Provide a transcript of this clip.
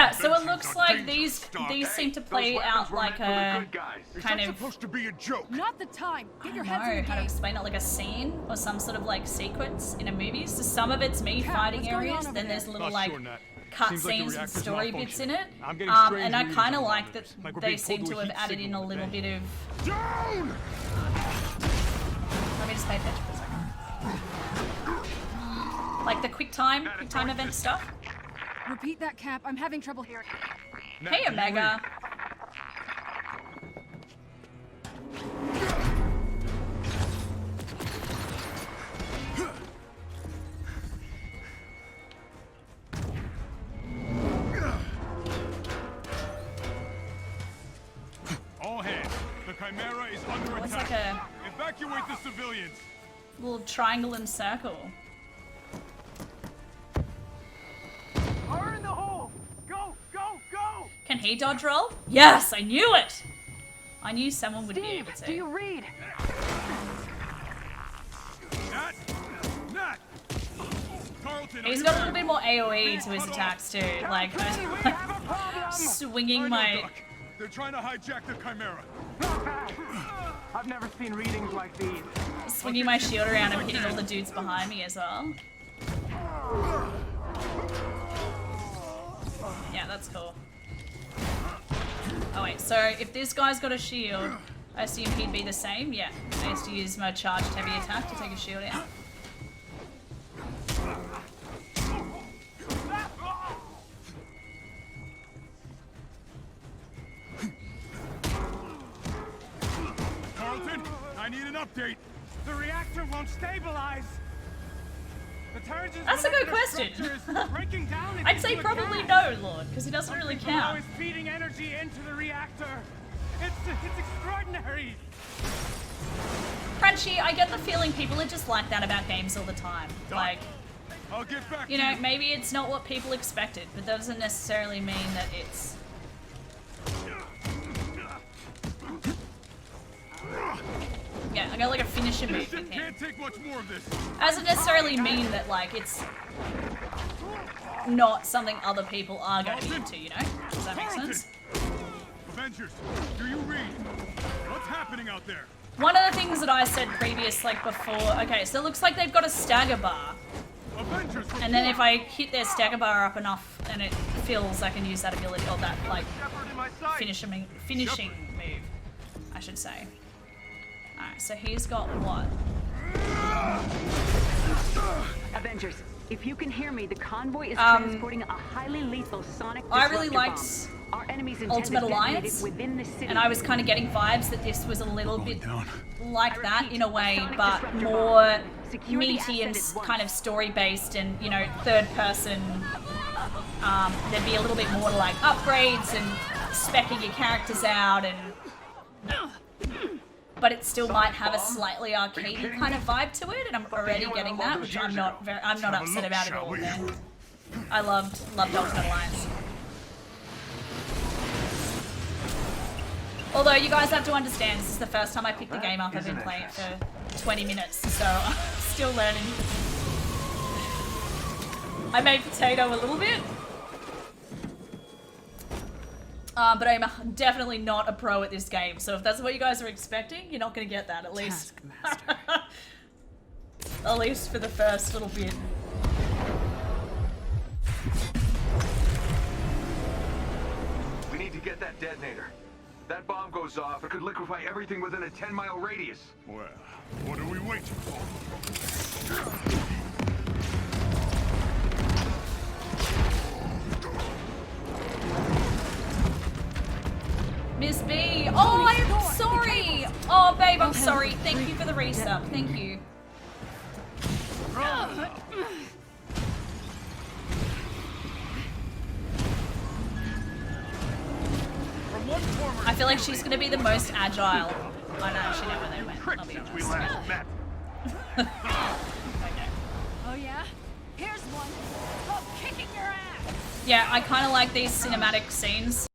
Yeah, so it looks like these seem to play out like a kind of supposed to be a joke. Not the time. Get your I heads don't in know the how to game. explain it, like a scene or some sort of like sequence in a movie. So some of it's me fighting what's going areas, on then over there's there? little Not like sure, Nat. cut Seems like the scenes and reactor's story bits in it. I'm getting strange And I readings kind of on like the that monitors, like we're they being seem pulled to to a have heat added in signal a little today. bit of. Down! Let me just pay attention for a second. Like the quick time event stuff. Repeat that, Cap. I'm having trouble hearing. Nat, Hey, do you Omega. All hands. The Chimera is under It's attack. like a Evacuate the civilians. little triangle and circle. Fire in the hole! Go, go, go! Can he dodge roll? Yes, I knew it! I knew someone would be able to. Do you read? Nat! Nat! Carlton, He's got a little bit more AoE to his attacks too. Like, We have a problem! swinging I know, my... Doc. They're trying to hijack the Chimera. I've never seen readings like these. swinging my shield around and hitting all the dudes behind me as well. Yeah, that's cool. Oh wait, so if this guy's got a shield, I assume he'd be the same? Yeah, I used to use my charged heavy attack to take a shield out. Carlton, I need an update. The reactor won't stabilize. The turret's That's a good question. breaking down I'd say into a probably gas. no, Lord, because he doesn't really Something below count. is feeding energy into the reactor. It's extraordinary. Crunchy, I get the feeling people are just like that about games all the time. Like, I'll get back you to know, you. maybe it's not what people expected, but that doesn't necessarily mean that it's... Yeah, I got like a finisher move with him. Can't take much more of this. Doesn't necessarily mean that like it's not something other people are going to be into, you know? Does that make sense? Avengers, do you read? What's happening out there? One of the things that I said previous, like before, okay, so it looks like they've got a stagger bar. Avengers, And then if I hit their stagger bar up enough and it fills, I can use that ability, or that like Shepard in my sight. finishing move, I should say. Alright, so he's got what? Avengers, if you can hear me, the convoy is transporting a highly lethal sonic I really disruptor liked bomb. Our enemies intend Ultimate to detonate Alliance, it within the city. and I was kind of getting vibes that this was a little bit down. like I that repeat, in a way, sonic but disruptor more bomb. Secure the meaty and asset at kind of once. story-based and, you know, third person. There'd be a little bit more like upgrades and speccing your characters out, and but it still might have a slightly arcadey kind of vibe to it, and I'm already getting that, which I'm not upset about at all. Man. I loved Ultimate Alliance. Although you guys have to understand, this is the first time I picked the game up. I've been playing it for 20 minutes, so I'm still learning. I made potato a little bit. But I'm definitely not a pro at this game, so if that's what you guys are expecting, you're not going to get that, at least. At least for the first little bit. We need to get that detonator. That bomb goes off, it could liquefy everything within a 10-mile radius. Well, what are we waiting for? Miss B! Oh, I'm sorry! Oh, babe, I'm sorry. Thank you for the resub. Thank you. I feel like she's gonna be the most agile. I know, she never they went, I'll be Since we honest. last met. Okay. Oh yeah? Here's one. Oh, kicking your ass. Yeah, I kind of like these cinematic scenes.